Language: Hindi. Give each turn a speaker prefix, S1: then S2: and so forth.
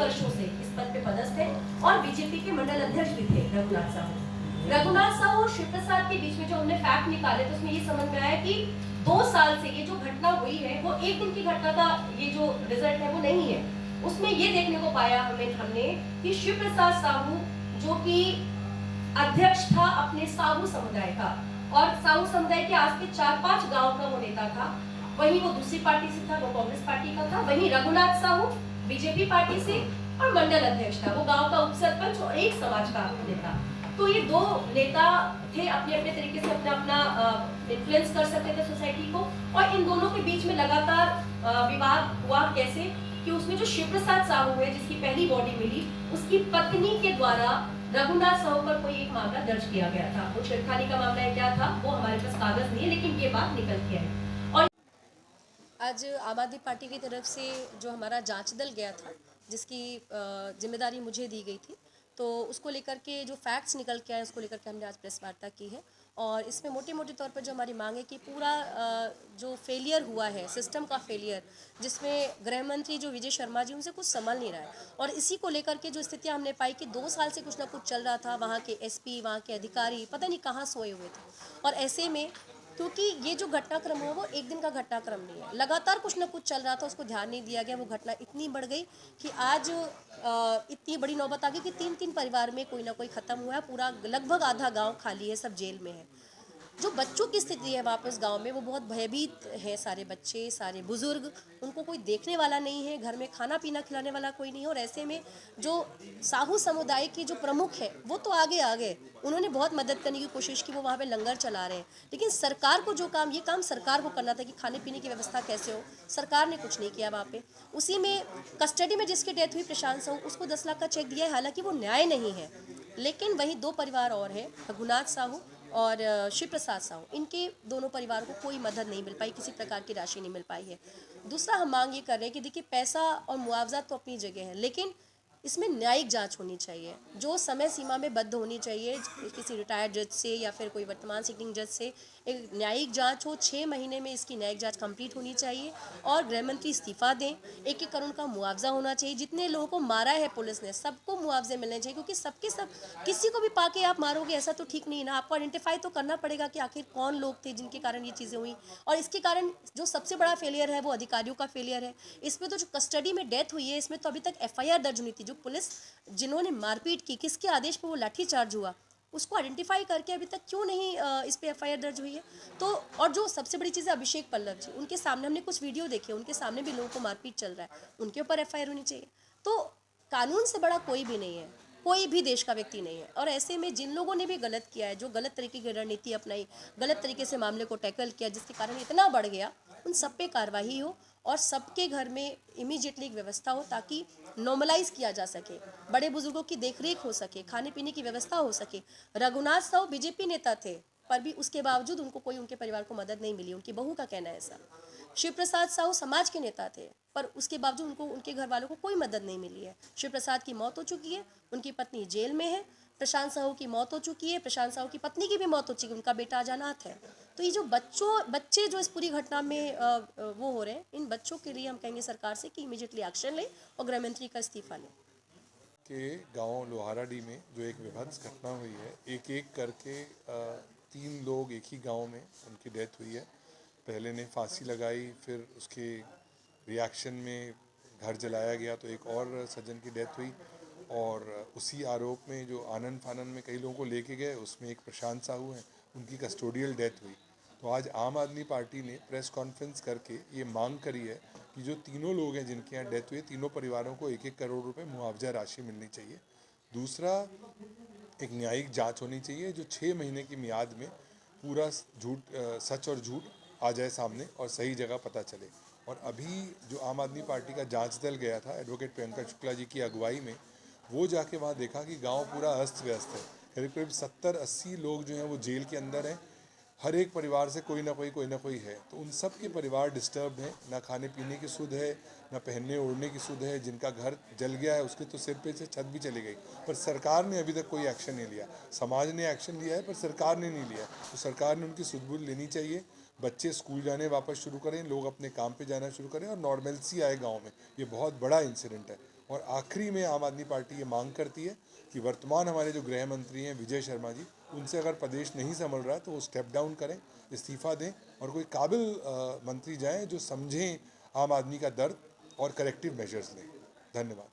S1: वर्षों से इस पद पे पदस्थ है और बीजेपी के मंडल अध्यक्ष भी थे रघुनाथ साहू। रघुनाथ साहू और शिव प्रसाद के बीच में जो हमने फैक्ट निकाले तो उसमें ये समझ में आया कि 2 साल से ये जो घटना हुई है वो एक दिन की घटना का ये जो रिजल्ट है वो नहीं है। उसमें ये देखने को पाया हमने कि शिव प्रसाद साहू जो कि अध्यक्ष था अपने साहू समुदाय का और साहू समुदाय के आस के 4-5 गांव का वो नेता था, वहीं वो दूसरी पार्टी से था, वो कांग्रेस पार्टी का था। वहीं रघुनाथ साहू बीजेपी पार्टी से और मंडल अध्यक्ष था, वो गांव का उपसरपंच और एक समाज का नेता। तो ये 2 नेता थे, अपने अपने तरीके से अपना इन्फ्लुएंस कर सकते थे सोसाइटी को। और इन दोनों के बीच में लगातार विवाद हुआ कैसे कि उसमें जो शिव प्रसाद साहू है जिसकी पहली बॉडी मिली, उसकी पत्नी के द्वारा रघुनाथ साहू पर कोई एक मामला दर्ज किया गया था। वो छेड़खानी का मामला है क्या था वो हमारे पास कागज नहीं है, लेकिन ये बात निकल के आई। और
S2: आज आम आदमी पार्टी की तरफ से जो हमारा जांच दल गया था जिसकी जिम्मेदारी मुझे दी गई थी, तो उसको लेकर के जो फैक्ट्स निकल के आए उसको लेकर के हमने आज प्रेस वार्ता की है। और इसमें मोटे मोटे तौर पर जो हमारी मांग है कि पूरा जो फेलियर हुआ है, सिस्टम का फेलियर, जिसमें गृह मंत्री जो विजय शर्मा जी उनसे कुछ संभल नहीं रहा है। और इसी को लेकर के जो स्थितियां हमने पाई कि 2 साल से कुछ ना कुछ चल रहा था, वहाँ के एसपी, वहाँ के अधिकारी पता नहीं कहाँ सोए हुए थे। और ऐसे में क्योंकि ये जो घटनाक्रम हुआ वो एक दिन का घटनाक्रम नहीं है, लगातार कुछ ना कुछ चल रहा था, उसको ध्यान नहीं दिया गया। वो घटना इतनी बढ़ गई कि आज इतनी बड़ी नौबत आ गई कि 3-3 परिवार में कोई ना कोई ख़त्म हुआ है। पूरा लगभग आधा गांव खाली है, सब जेल में है। जो बच्चों की स्थिति है वापस गांव में, वो बहुत भयभीत है। सारे बच्चे, सारे बुजुर्ग, उनको कोई देखने वाला नहीं है, घर में खाना पीना खिलाने वाला कोई नहीं है। और ऐसे में जो साहू समुदाय के जो प्रमुख है वो तो आगे आ गए, उन्होंने बहुत मदद करने की कोशिश की, वो वहाँ पे लंगर चला रहे हैं। लेकिन सरकार को जो काम, ये काम सरकार को करना था कि खाने पीने की व्यवस्था कैसे हो, सरकार ने कुछ नहीं किया वहाँ पे। उसी में कस्टडी में जिसकी डेथ हुई प्रशांत साहू, उसको 10 लाख का चेक दिया है, हालांकि वो न्याय नहीं है। लेकिन वही 2 परिवार और हैं, रघुनाथ साहू और शिव प्रसाद साहू, इनके दोनों परिवारों को कोई मदद नहीं मिल पाई, किसी प्रकार की राशि नहीं मिल पाई है। दूसरा हम मांग ये कर रहे हैं कि देखिए, पैसा और मुआवजा तो अपनी जगह है, लेकिन इसमें न्यायिक जांच होनी चाहिए, जो समय सीमा में बद्ध होनी चाहिए। किसी रिटायर्ड जज से या फिर कोई वर्तमान सिटिंग जज से एक न्यायिक जांच हो, 6 महीने में इसकी न्यायिक जांच कंप्लीट होनी चाहिए। और गृह मंत्री इस्तीफा दें, 1-1 करोड़ का मुआवजा होना चाहिए। जितने लोगों को मारा है पुलिस ने, सबको मुआवजे मिलने चाहिए, क्योंकि सबके सब, किसी को भी पाके आप मारोगे ऐसा तो ठीक नहीं ना। आपको आइडेंटिफाई तो करना पड़ेगा कि आखिर कौन लोग थे जिनके कारण ये चीज़ें हुई। और इसके कारण जो सबसे बड़ा फेलियर है वो अधिकारियों का फेलियर है। इसमें तो जो कस्टडी में डेथ हुई है, इसमें तो अभी तक एफआईआर दर्ज हुई थी। जो पुलिस जिन्होंने मारपीट की, किसके आदेश पर वो लाठीचार्ज हुआ, उसको आइडेंटिफाई करके अभी तक क्यों नहीं इस पे एफआईआर दर्ज हुई है। तो और जो सबसे बड़ी चीज़ है, अभिषेक पल्लव जी, उनके सामने हमने कुछ वीडियो देखे, उनके सामने भी लोगों को मारपीट चल रहा है, उनके ऊपर एफआईआर होनी चाहिए। तो कानून से बड़ा कोई भी नहीं है, कोई भी देश का व्यक्ति नहीं है। और ऐसे में जिन लोगों ने भी गलत किया है, जो गलत तरीके की रणनीति अपनाई, गलत तरीके से मामले को टैकल किया, जिसके कारण इतना बढ़ गया, उन सब पे कार्रवाई हो और सबके घर में इमीडिएटली एक व्यवस्था हो, ताकि नॉर्मलाइज किया जा सके, बड़े बुजुर्गों की देखरेख हो सके, खाने पीने की व्यवस्था हो सके। रघुनाथ साहू बीजेपी नेता थे, पर भी उसके बावजूद उनको कोई, उनके परिवार को मदद नहीं मिली, उनकी बहू का कहना है ऐसा। शिव प्रसाद साहू समाज के नेता थे, पर उसके बावजूद उनको, उनके घर वालों को कोई मदद नहीं मिली है। शिव प्रसाद की मौत हो चुकी है, उनकी पत्नी जेल में है। प्रशांत साहू की मौत हो चुकी है, प्रशांत साहू की पत्नी की भी मौत हो चुकी है, उनका बेटा अजानाथ है। तो ये जो बच्चे जो इस पूरी घटना में वो हो रहे हैं, इन बच्चों के लिए हम कहेंगे सरकार से कि इमीडिएटली एक्शन लें और गृह मंत्री का इस्तीफा लें।
S3: के गांव लोहाराडी में जो एक विभत्स घटना हुई है, एक एक करके 3 लोग एक ही गांव में उनकी डेथ हुई है। पहले ने फांसी लगाई, फिर उसके रिएक्शन में घर जलाया गया, तो एक और सज्जन की डेथ हुई। और उसी आरोप में जो आनंद फानन में कई लोगों को लेके गए, उसमें एक प्रशांत साहू हैं, उनकी कस्टोडियल डेथ हुई। तो आज आम आदमी पार्टी ने प्रेस कॉन्फ्रेंस करके ये मांग करी है कि जो तीनों लोग हैं जिनके यहाँ डेथ हुई, तीनों परिवारों को 1-1 करोड़ रुपए मुआवजा राशि मिलनी चाहिए। दूसरा, एक न्यायिक जांच होनी चाहिए, जो 6 महीने की मियाद में पूरा सच और झूठ आ जाए सामने और सही जगह पता चले। और अभी जो आम आदमी पार्टी का जांच दल गया था एडवोकेट प्रियंका शुक्ला जी की अगुवाई में, वो जाके वहाँ देखा कि गांव पूरा अस्त व्यस्त है। करीब करीब 70-80 लोग जो हैं वो जेल के अंदर हैं। हर एक परिवार से कोई ना कोई है। तो उन सब के परिवार डिस्टर्ब हैं, ना खाने पीने की सुध है, ना पहनने ओढ़ने की सुध है। जिनका घर जल गया है उसके तो सिर पे से छत भी चली गई, पर सरकार ने अभी तक कोई एक्शन नहीं लिया। समाज ने एक्शन लिया है पर सरकार ने नहीं लिया। तो सरकार ने उनकी सुध बुध लेनी चाहिए। बच्चे स्कूल जाने वापस शुरू करें, लोग अपने काम पे जाना शुरू करें और नॉर्मलसी आए गाँव में। ये बहुत बड़ा इंसिडेंट है और आखिरी में आम आदमी पार्टी ये मांग करती है कि वर्तमान हमारे जो गृह मंत्री हैं विजय शर्मा जी, उनसे अगर प्रदेश नहीं संभल रहा है तो वो स्टेप डाउन करें, इस्तीफ़ा दें और कोई काबिल मंत्री जाएं जो समझें आम आदमी का दर्द और करेक्टिव मेजर्स लें। धन्यवाद।